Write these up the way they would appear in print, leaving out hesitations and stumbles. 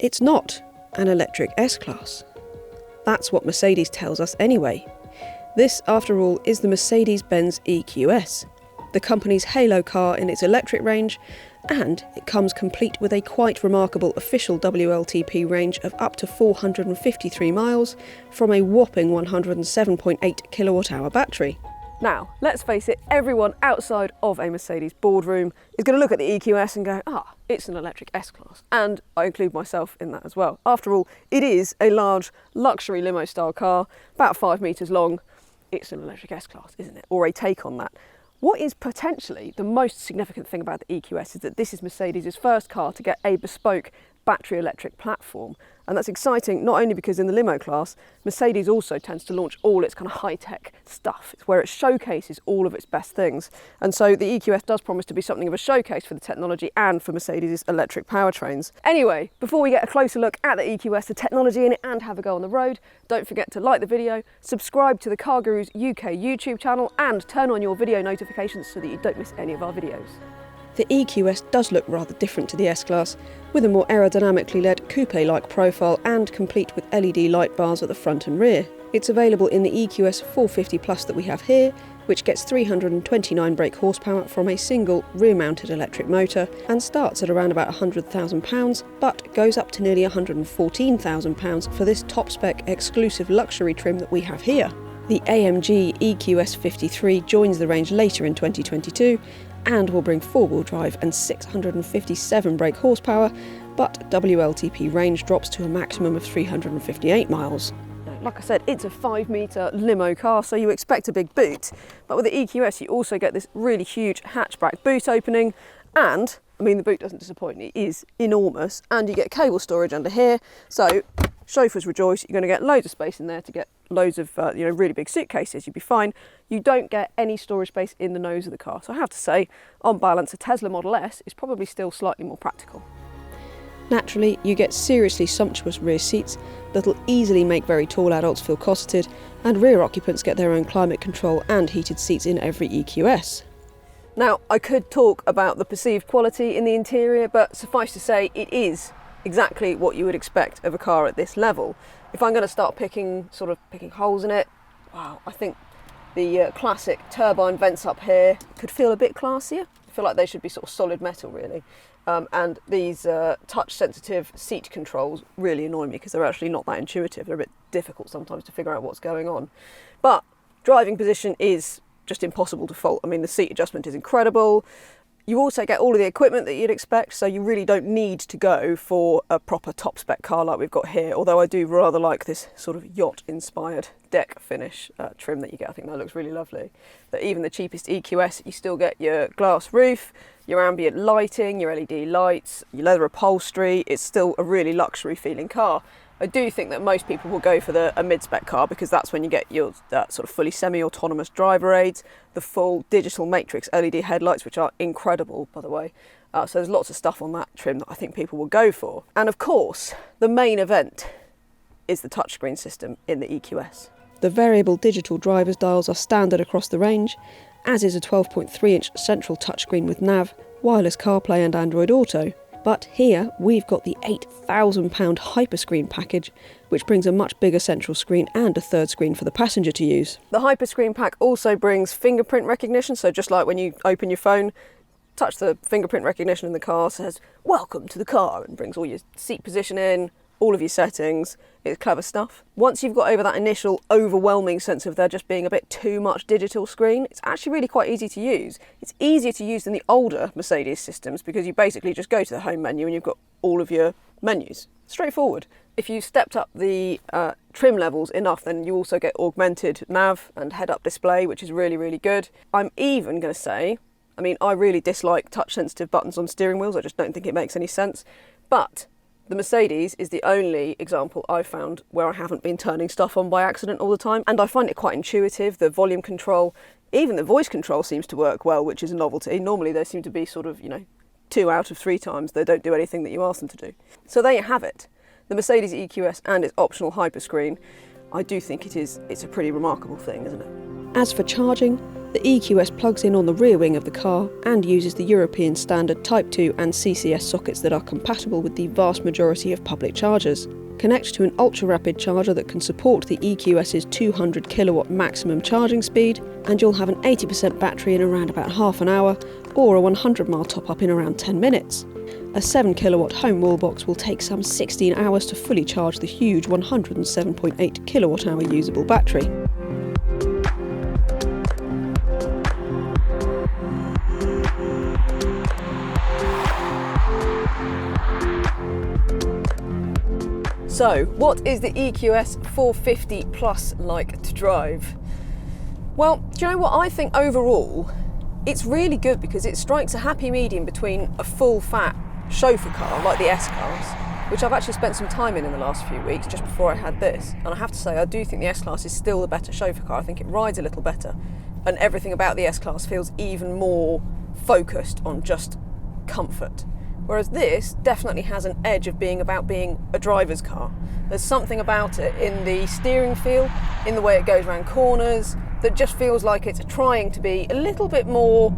it's not an electric S-Class. That's what Mercedes tells us anyway. This, after all, is the Mercedes-Benz EQS, the company's halo car in its electric range, and it comes complete with a quite remarkable official WLTP range of up to 453 miles from a whopping 107.8 kilowatt-hour battery. Now, let's face it, everyone outside of a Mercedes boardroom is going to look at the EQS and go, it's an electric S-Class. And I include myself in that as well. After all, it is a large luxury limo-style car, about 5 metres long. It's an electric S-Class, isn't it? Or a take on that. What is potentially the most significant thing about the EQS is that this is Mercedes' first car to get a bespoke battery electric platform. And that's exciting not only because in the limo class, Mercedes also tends to launch all its kind of high-tech stuff. It's where it showcases all of its best things. And so the EQS does promise to be something of a showcase for the technology and for Mercedes' electric powertrains. Anyway, before we get a closer look at the EQS, the technology in it, and have a go on the road, don't forget to like the video, subscribe to the Car Gurus UK YouTube channel, and turn on your video notifications so that you don't miss any of our videos. The EQS does look rather different to the S-Class, with a more aerodynamically led coupe-like profile and complete with LED light bars at the front and rear. It's available in the EQS 450 Plus that we have here, which gets 329 brake horsepower from a single rear-mounted electric motor and starts at around about £100,000, but goes up to nearly £114,000 for this top-spec exclusive luxury trim that we have here. The AMG EQS 53 joins the range later in 2022, and will bring four-wheel drive and 657 brake horsepower, but WLTP range drops to a maximum of 358 miles. Like I said, it's a 5-metre limo car, so you expect a big boot, but with the EQS you also get this really huge hatchback boot opening, and, I mean, the boot doesn't disappoint, it is enormous, and you get cable storage under here, so chauffeurs rejoice, you're going to get loads of space in there to get loads of really big suitcases, you'd be fine. You don't get any storage space in the nose of the car. So I have to say, on balance, a Tesla Model S is probably still slightly more practical. Naturally, you get seriously sumptuous rear seats that'll easily make very tall adults feel cosseted, and rear occupants get their own climate control and heated seats in every EQS. Now, I could talk about the perceived quality in the interior, but suffice to say, it is exactly what you would expect of a car at this level. If I'm going to start picking holes in it, wow, I think the classic turbine vents up here could feel a bit classier. I feel like they should be sort of solid metal, really. And these touch-sensitive seat controls really annoy me because they're actually not that intuitive. They're a bit difficult sometimes to figure out what's going on. But driving position is just impossible to fault. I mean, the seat adjustment is incredible. You also get all of the equipment that you'd expect, so you really don't need to go for a proper top-spec car like we've got here, although I do rather like this sort of yacht-inspired deck finish trim that you get. I think that looks really lovely. But even the cheapest EQS, you still get your glass roof, your ambient lighting, your LED lights, your leather upholstery. It's still a really luxury-feeling car. I do think that most people will go for a mid-spec car because that's when you get your sort of fully semi-autonomous driver aids, the full digital matrix LED headlights, which are incredible, by the way. So there's lots of stuff on that trim that I think people will go for. And of course, the main event is the touchscreen system in the EQS. The variable digital driver's dials are standard across the range, as is a 12.3-inch central touchscreen with nav, wireless CarPlay and Android Auto. But here we've got the £8,000 Hyperscreen package, which brings a much bigger central screen and a third screen for the passenger to use. The Hyperscreen pack also brings fingerprint recognition, so just like when you open your phone, touch the fingerprint recognition in the car, says "Welcome to the car," and brings all your seat position in, all of your settings. It's clever stuff. Once you've got over that initial overwhelming sense of there just being a bit too much digital screen, it's actually really quite easy to use. It's easier to use than the older Mercedes systems because you basically just go to the home menu and you've got all of your menus. Straightforward. If you stepped up the trim levels enough, then you also get augmented nav and head-up display, which is really, really good. I'm even going to say, I mean, I really dislike touch-sensitive buttons on steering wheels. I just don't think it makes any sense. But the Mercedes is the only example I've found where I haven't been turning stuff on by accident all the time, and I find it quite intuitive. The volume control, even the voice control seems to work well, which is a novelty. Normally they seem to be sort of, 2 out of 3 times they don't do anything that you ask them to do. So there you have it. The Mercedes EQS and its optional Hyperscreen. I do think it's a pretty remarkable thing, isn't it? As for charging, the EQS plugs in on the rear wing of the car and uses the European standard Type 2 and CCS sockets that are compatible with the vast majority of public chargers. Connect to an ultra-rapid charger that can support the EQS's 200 kilowatt maximum charging speed, and you'll have an 80% battery in around about half an hour, or a 100 mile top-up in around 10 minutes. A 7 kilowatt home wall box will take some 16 hours to fully charge the huge 107.8 kilowatt hour usable battery. So, what is the EQS 450 Plus like to drive? Well, do you know what? I think overall, it's really good because it strikes a happy medium between a full-fat chauffeur car like the S-Class, which I've actually spent some time in the last few weeks, just before I had this. And I have to say, I do think the S-Class is still the better chauffeur car. I think it rides a little better. And everything about the S-Class feels even more focused on just comfort. Whereas this definitely has an edge of being a driver's car. There's something about it in the steering feel, in the way it goes around corners, that just feels like it's trying to be a little bit more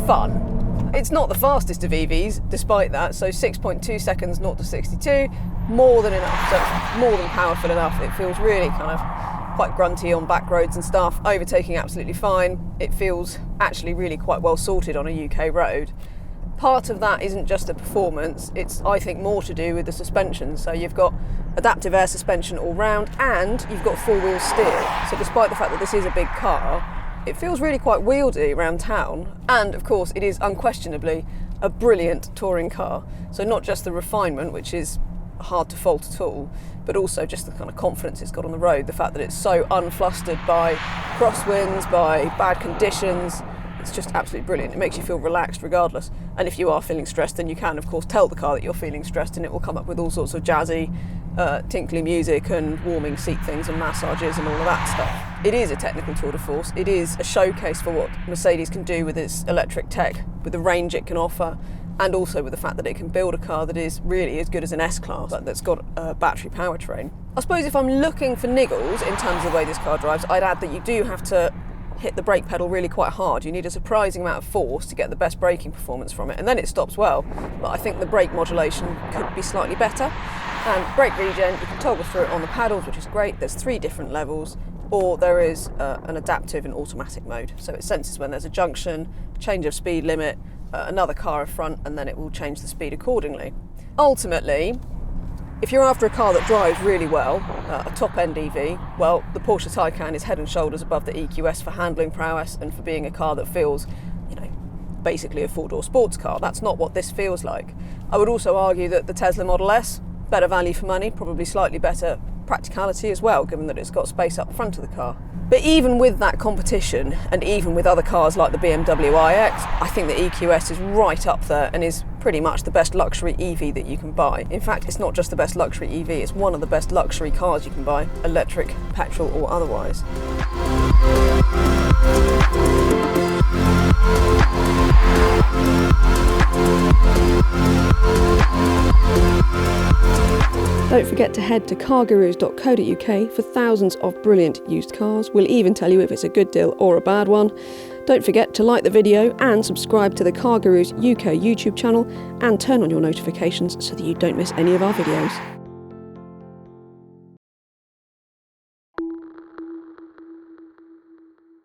fun. It's not the fastest of EVs, despite that, so 6.2 seconds 0 to 62, more than enough, so it's more than powerful enough. It feels really kind of quite grunty on back roads and stuff, overtaking absolutely fine. It feels actually really quite well sorted on a UK road. Part of that isn't just the performance, it's, I think, more to do with the suspension. So you've got adaptive air suspension all round, and you've got four-wheel steer. So despite the fact that this is a big car, it feels really quite wieldy around town. And of course, it is unquestionably a brilliant touring car. So not just the refinement, which is hard to fault at all, but also just the kind of confidence it's got on the road. The fact that it's so unflustered by crosswinds, by bad conditions. It's just absolutely brilliant. It makes you feel relaxed regardless. And if you are feeling stressed, then you can, of course, tell the car that you're feeling stressed, and it will come up with all sorts of jazzy, tinkly music and warming seat things and massages and all of that stuff. It is a technical tour de force. It is a showcase for what Mercedes can do with its electric tech, with the range it can offer, and also with the fact that it can build a car that is really as good as an S-Class, that's got a battery powertrain. I suppose if I'm looking for niggles in terms of the way this car drives, I'd add that you do have to hit the brake pedal really quite hard. You need a surprising amount of force to get the best braking performance from it, and then it stops well. But I think the brake modulation could be slightly better. And brake regen, you can toggle through it on the paddles, which is great. There's 3 different levels, or there is an adaptive and automatic mode. So it senses when there's a junction, change of speed limit, another car in front, and then it will change the speed accordingly. Ultimately, if you're after a car that drives really well, a top-end EV, well, the Porsche Taycan is head and shoulders above the EQS for handling prowess and for being a car that feels, basically a 4-door sports car. That's not what this feels like. I would also argue that the Tesla Model S, better value for money, probably slightly better practicality as well, given that it's got space up front of the car. But even with that competition, and even with other cars like the BMW iX, I think the EQS is right up there and is pretty much the best luxury EV that you can buy. In fact, it's not just the best luxury EV, it's one of the best luxury cars you can buy, electric, petrol or otherwise. Don't forget to head to cargurus.co.uk for thousands of brilliant used cars. We'll even tell you if it's a good deal or a bad one. Don't forget to like the video and subscribe to the Car Gurus UK YouTube channel, and turn on your notifications so that you don't miss any of our videos.